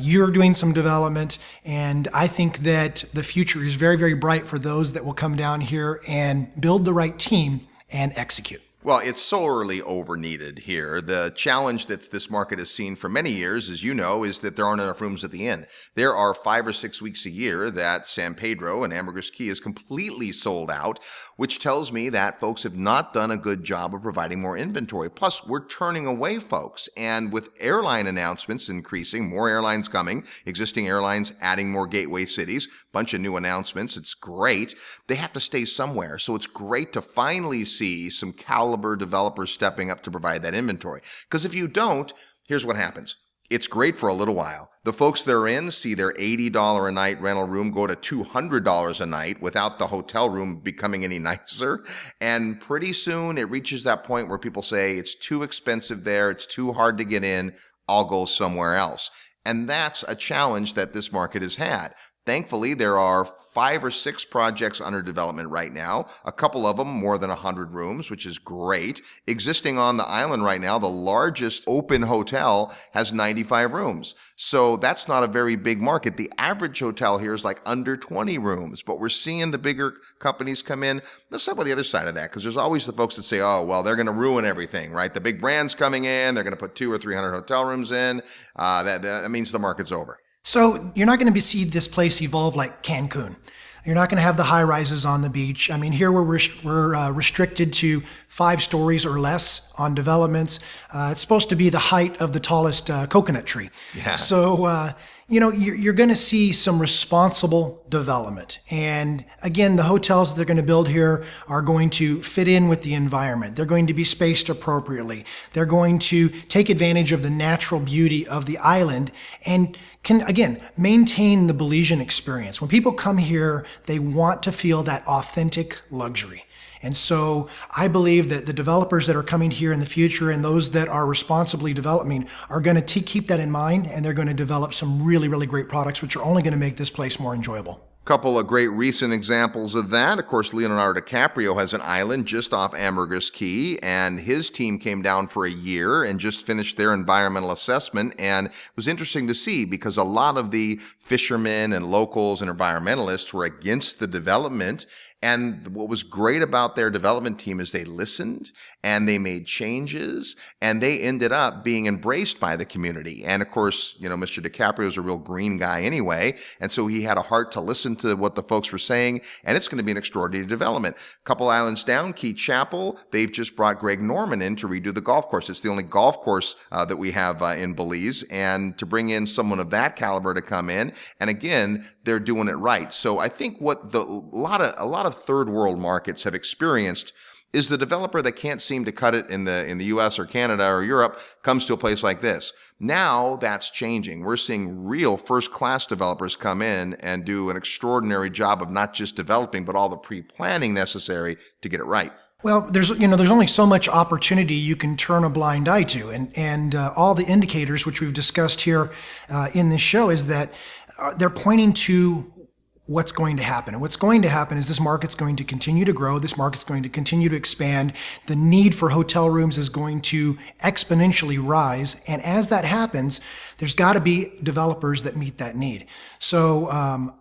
you're doing some development. And I think that the future is very, very bright for those that will come down here and build the right team and execute. Well, it's sorely over-needed here. The challenge that this market has seen for many years, as you know, is that there aren't enough rooms at the inn. There are 5 or 6 weeks a year that San Pedro and Ambergris Caye is completely sold out, which tells me that folks have not done a good job of providing more inventory. Plus, we're turning away folks. And with airline announcements increasing, more airlines coming, existing airlines adding more gateway cities, bunch of new announcements, it's great. They have to stay somewhere. So it's great to finally see some caliber developers stepping up to provide that inventory. Because if you don't, here's what happens. It's great for a little while. The folks that are in see their $80 a night rental room go to $200 a night without the hotel room becoming any nicer. And pretty soon it reaches that point where people say it's too expensive there, it's too hard to get in, I'll go somewhere else. And that's a challenge that this market has had. Thankfully, there are 5 or 6 projects under development right now, a couple of them more than 100 rooms, which is great. Existing on the island right now, the largest open hotel has 95 rooms. So that's not a very big market. The average hotel here is like under 20 rooms, but we're seeing the bigger companies come in. Let's talk about the other side of that, because there's always the folks that say, oh, well, they're going to ruin everything, right? The big brands coming in, they're going to put 200 or 300 hotel rooms in. That means the market's over. So you're not going to see this place evolve like Cancun. You're not going to have the high rises on the beach. I mean, here we're restricted to 5 stories or less on developments. It's supposed to be the height of the tallest coconut tree. Yeah. So, you're going to see some responsible development. And again, the hotels that they're going to build here are going to fit in with the environment. They're going to be spaced appropriately. They're going to take advantage of the natural beauty of the island and can, again, maintain the Belizean experience. When people come here, they want to feel that authentic luxury. And so I believe that the developers that are coming here in the future and those that are responsibly developing are going to keep that in mind, and they're going to develop some really, really great products, which are only going to make this place more enjoyable. Couple of great recent examples of that. Of course, Leonardo DiCaprio has an island just off Ambergris Caye, and his team came down for a year and just finished their environmental assessment. And it was interesting to see because a lot of the fishermen and locals and environmentalists were against the development. And what was great about their development team is they listened and they made changes and they ended up being embraced by the community. And of course, Mr. DiCaprio is a real green guy anyway. And so he had a heart to listen to what the folks were saying. And it's going to be an extraordinary development. A couple islands down, Key Chapel, they've just brought Greg Norman in to redo the golf course. It's the only golf course that we have in Belize. And to bring in someone of that caliber to come in. And again, they're doing it right. So I think what a lot of third world markets have experienced is the developer that can't seem to cut it in the US or Canada or Europe comes to a place like this. Now that's changing. We're seeing real first-class developers come in and do an extraordinary job of not just developing, but all the pre-planning necessary to get it right. Well, there's only so much opportunity you can turn a blind eye to, and all the indicators which we've discussed here in this show is that they're pointing to what's going to happen. And what's going to happen is this market's going to continue to grow. This market's going to continue to expand. The need for hotel rooms is going to exponentially rise. And as that happens, there's got to be developers that meet that need. So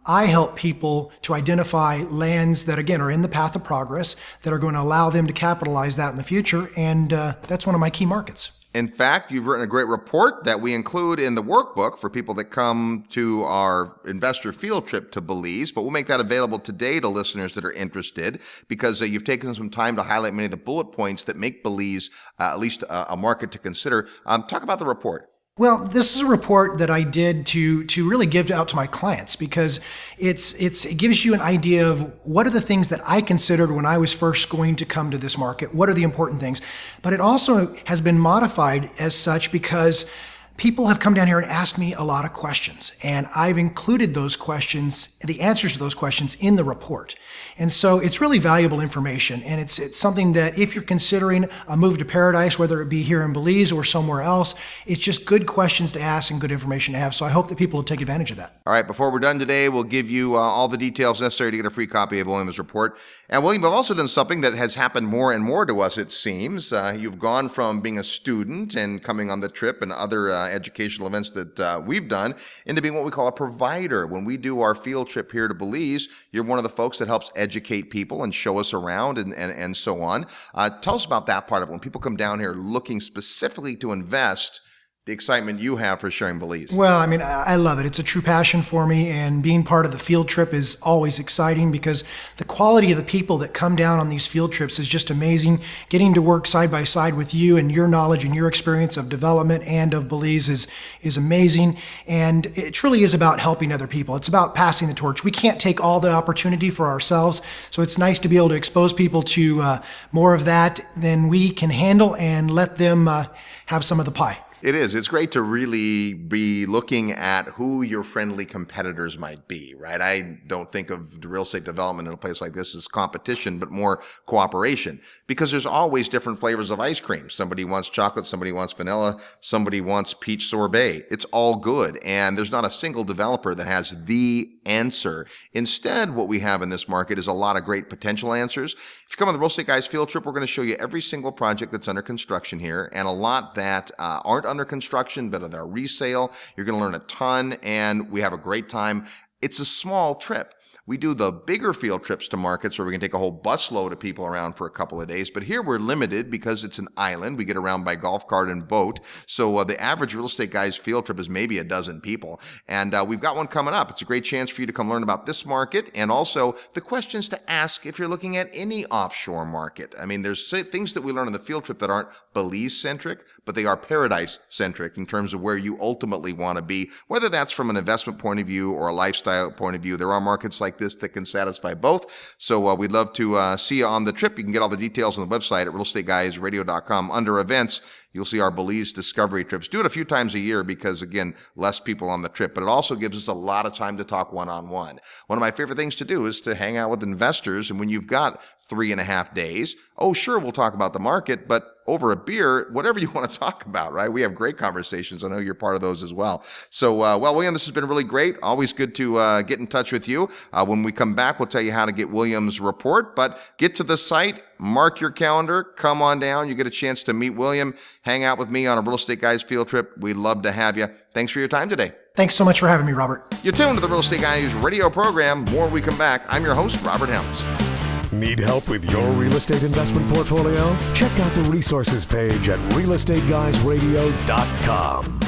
I help people to identify lands that, again, are in the path of progress that are going to allow them to capitalize that in the future. And that's one of my key markets. In fact, you've written a great report that we include in the workbook for people that come to our investor field trip to Belize, but we'll make that available today to listeners that are interested because you've taken some time to highlight many of the bullet points that make Belize at least a market to consider. Talk about the report. Well, this is a report that I did to really give out to my clients because it gives you an idea of what are the things that I considered when I was first going to come to this market. What are the important things? But it also has been modified as such because people have come down here and asked me a lot of questions, and I've included those questions, the answers to those questions, in the report. And so it's really valuable information, and it's something that if you're considering a move to paradise, whether it be here in Belize or somewhere else, it's just good questions to ask and good information to have. So I hope that people will take advantage of that. All right, before we're done today, we'll give you all the details necessary to get a free copy of William's report. And William, you've also done something that has happened more and more to us, it seems. You've gone from being a student and coming on the trip and other educational events that we've done into being what we call a provider. When we do our field trip here to Belize, you're one of the folks that helps educate people and show us around and so on. Tell us about that part of it. When people come down here looking specifically to invest, the excitement you have for sharing Belize. Well, I mean, I love it. It's a true passion for me, and being part of the field trip is always exciting because the quality of the people that come down on these field trips is just amazing. Getting to work side by side with you and your knowledge and your experience of development and of Belize is amazing, and it truly is about helping other people. It's about passing the torch. We can't take all the opportunity for ourselves, so it's nice to be able to expose people to more of that than we can handle and let them have some of the pie. It is. It's great to really be looking at who your friendly competitors might be, right? I don't think of real estate development in a place like this as competition, but more cooperation, because there's always different flavors of ice cream. Somebody wants chocolate, somebody wants vanilla, somebody wants peach sorbet. It's all good. And there's not a single developer that has the answer. Instead, what we have in this market is a lot of great potential answers. If you come on the Real Estate Guys field trip, we're going to show you every single project that's under construction here and a lot that aren't under construction, but are resale. You're going to learn a ton, and we have a great time. It's a small trip. We do the bigger field trips to markets where we can take a whole busload of people around for a couple of days. But here we're limited because it's an island. We get around by golf cart and boat. So the average Real Estate Guys field trip is maybe a dozen people. And we've got one coming up. It's a great chance for you to come learn about this market and also the questions to ask if you're looking at any offshore market. I mean, there's things that we learn on the field trip that aren't Belize-centric, but they are paradise-centric in terms of where you ultimately want to be, whether that's from an investment point of view or a lifestyle point of view. There are markets like this that can satisfy both. So we'd love to see you on the trip. You can get all the details on the website at realestateguysradio.com. Under events, you'll see our Belize discovery trips. Do it a few times a year because, again, less people on the trip, but it also gives us a lot of time to talk one-on-one. One of my favorite things to do is to hang out with investors, and when you've got 3.5 days, oh, sure, we'll talk about the market, but over a beer, whatever you want to talk about, right? We have great conversations. I know you're part of those as well. So, well, William, this has been really great. Always good to get in touch with you. When we come back, we'll tell you how to get William's report, but get to the site, mark your calendar, come on down. You get a chance to meet William, hang out with me on a Real Estate Guys field trip. We'd love to have you. Thanks for your time today. Thanks so much for having me, Robert. You're tuned to the Real Estate Guys radio program. More when we come back. I'm your host, Robert Helms. Need help with your real estate investment portfolio? Check out the resources page at realestateguysradio.com.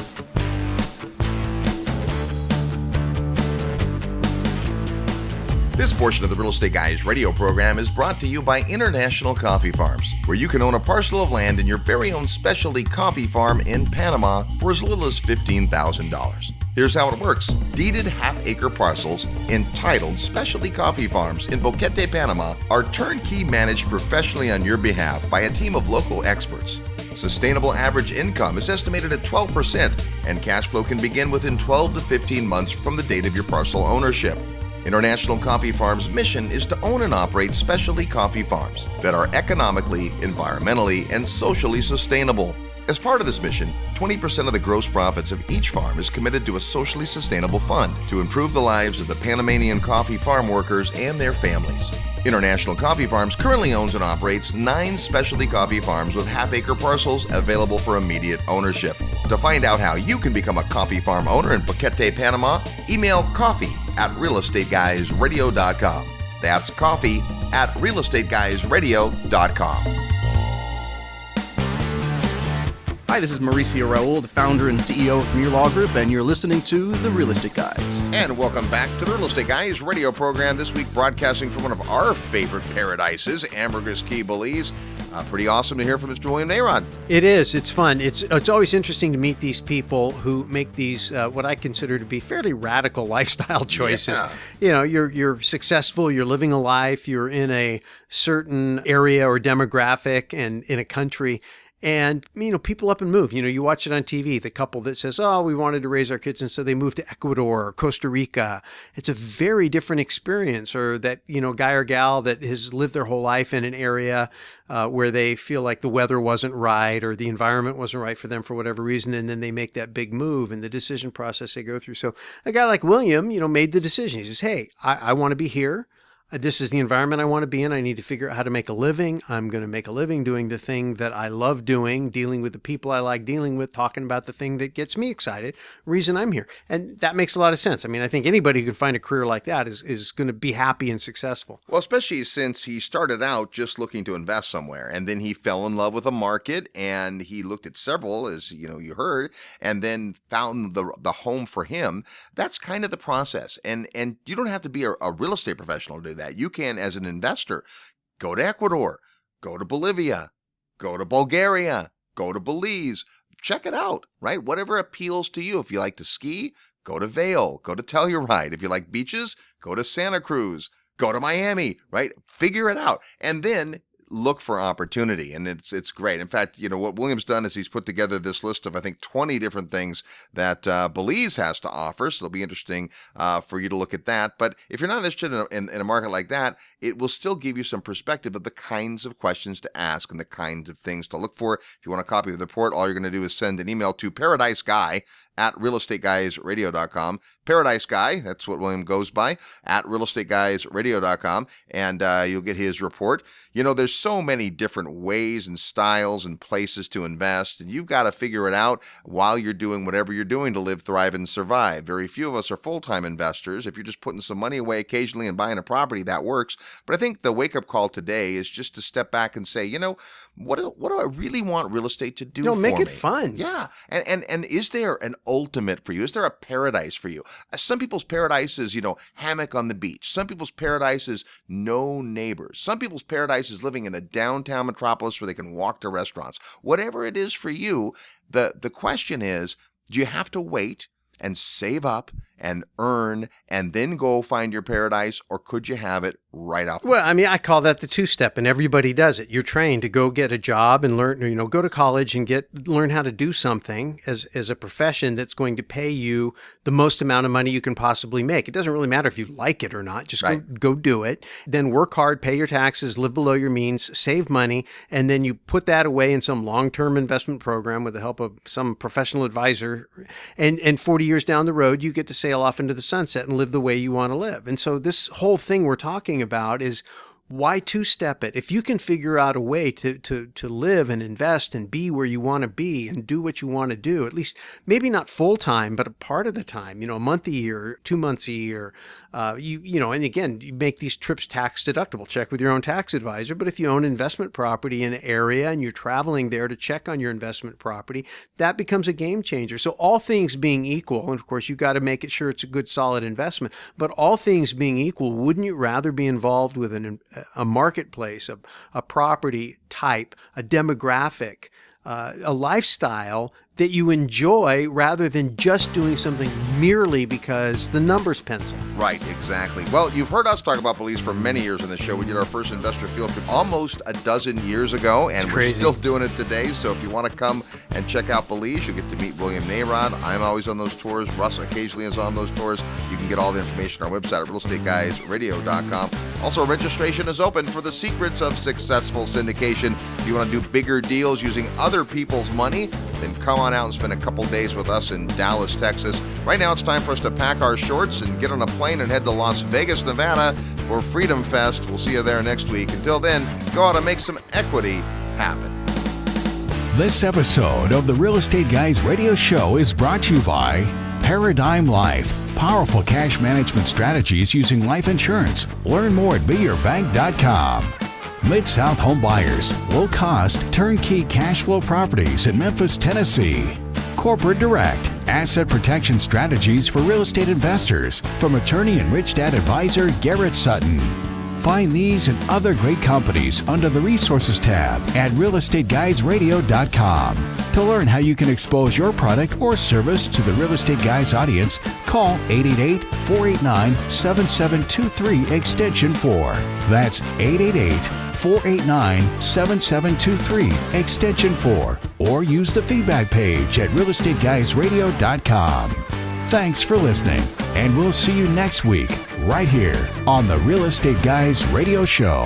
This portion of the Real Estate Guys radio program is brought to you by International Coffee Farms, where you can own a parcel of land in your very own specialty coffee farm in Panama for as little as $15,000. Here's how it works. Deeded half-acre parcels entitled Specialty Coffee Farms in Boquete, Panama are turnkey managed professionally on your behalf by a team of local experts. Sustainable average income is estimated at 12%, and cash flow can begin within 12 to 15 months from the date of your parcel ownership. International Coffee Farms' mission is to own and operate specialty coffee farms that are economically, environmentally, and socially sustainable. As part of this mission, 20% of the gross profits of each farm is committed to a socially sustainable fund to improve the lives of the Panamanian coffee farm workers and their families. International Coffee Farms currently owns and operates 9 specialty coffee farms with half-acre parcels available for immediate ownership. To find out how you can become a coffee farm owner in Boquete, Panama, email coffee@realestateguysradio.com. That's coffee@realestateguysradio.com. Hi, this is Mauricio Raul, the founder and CEO of Premier Law Group, and you're listening to The Real Estate Guys. And welcome back to the Real Estate Guys radio program, this week broadcasting from one of our favorite paradises, Ambergris Caye, Belize. Pretty awesome to hear from Mr. William Narod. It is. It's fun. It's always interesting to meet these people who make these what I consider to be fairly radical lifestyle choices. Yeah. You know, you're successful, you're living a life, you're in a certain area or demographic and in a country, And, people up and move. You watch it on TV, the couple that says, oh, we wanted to raise our kids, and so they moved to Ecuador or Costa Rica. It's a very different experience. Or that, guy or gal that has lived their whole life in an area where they feel like the weather wasn't right or the environment wasn't right for them for whatever reason, and then they make that big move and the decision process they go through. So a guy like William, made the decision. He says, hey, I want to be here. This is the environment I want to be in. I need to figure out how to make a living. I'm going to make a living doing the thing that I love doing, dealing with the people I like dealing with, talking about the thing that gets me excited, reason I'm here. And that makes a lot of sense. I think anybody who can find a career like that is going to be happy and successful. Well, especially since he started out just looking to invest somewhere, and then he fell in love with a market, and he looked at several, as you heard, and then found the home for him. That's kind of the process. And you don't have to be a real estate professional to do that. You can, as an investor, go to Ecuador, go to Bolivia, go to Bulgaria, go to Belize. Check it out, right? Whatever appeals to you. If you like to ski, go to Vail, go to Telluride. If you like beaches, go to Santa Cruz, go to Miami, right? Figure it out. And then look for opportunity, and it's great. In fact, what William's done is he's put together this list of, I think, 20 different things that Belize has to offer, so it'll be interesting for you to look at that. But if you're not interested in a market like that, it will still give you some perspective of the kinds of questions to ask and the kinds of things to look for. If you want a copy of the report, all you're going to do is send an email to paradiseguy@realestateguysradio.com. Paradise Guy, that's what William goes by, @realestateguysradio.com, and you'll get his report. There's so many different ways and styles and places to invest, and you've got to figure it out while you're doing whatever you're doing to live, thrive, and survive. Very few of us are full-time investors. If you're just putting some money away occasionally and buying a property, that works. But I think the wake-up call today is just to step back and say, what do I really want real estate to do for me? Make it fun. Yeah. And is there an ultimate for you? Is there a paradise for you? Some people's paradise is, hammock on the beach. Some people's paradise is no neighbors. Some people's paradise is living in a downtown metropolis where they can walk to restaurants. Whatever it is for you, the question is, do you have to wait and save up and earn and then go find your paradise, or could you have it right off? Well, I call that the two-step, and everybody does it. You're trained to go get a job and learn, go to college and learn how to do something as a profession that's going to pay you the most amount of money you can possibly make. It doesn't really matter if you like it or not. Just go do it. Then work hard, pay your taxes, live below your means, save money, and then you put that away in some long-term investment program with the help of some professional advisor. And 40 years down the road, you get to sail off into the sunset and live the way you want to live. And so this whole thing we're talking about is, why two-step it? If you can figure out a way to live and invest and be where you want to be and do what you want to do, at least maybe not full-time, but a part of the time, a month a year, 2 months a year, and again, you make these trips tax deductible. Check with your own tax advisor. But if you own investment property in an area and you're traveling there to check on your investment property, that becomes a game changer. So all things being equal, and of course, you got to make it sure it's a good, solid investment, but all things being equal, wouldn't you rather be involved with a marketplace, a property type, a demographic, a lifestyle that you enjoy, rather than just doing something merely because the numbers pencil? Right, exactly. Well, you've heard us talk about Belize for many years on the show. We did our first investor field trip almost a dozen years ago, and we're still doing it today. So if you want to come and check out Belize, you'll get to meet William Narod. I'm always on those tours. Russ occasionally is on those tours. You can get all the information on our website at realestateguysradio.com. Also, registration is open for the secrets of successful syndication. If you want to do bigger deals using other people's money, then come on out and spend a couple days with us in Dallas, Texas. Right now, it's time for us to pack our shorts and get on a plane and head to Las Vegas, Nevada for Freedom Fest. We'll see you there next week. Until then, go out and make some equity happen. This episode of the Real Estate Guys radio show is brought to you by Paradigm Life. Powerful cash management strategies using life insurance. Learn more at beyourbank.com. Mid-South Home Buyers, low-cost, turnkey cash flow properties in Memphis, Tennessee. Corporate Direct, asset protection strategies for real estate investors from attorney and Rich Dad advisor Garrett Sutton. Find these and other great companies under the Resources tab at realestateguysradio.com. To learn how you can expose your product or service to the Real Estate Guys audience, Call 888-489-7723 extension 4. That's 888-489-7723 extension 4. Or use the feedback page at realestateguysradio.com. Thanks for listening, and we'll see you next week right here on the Real Estate Guys Radio Show.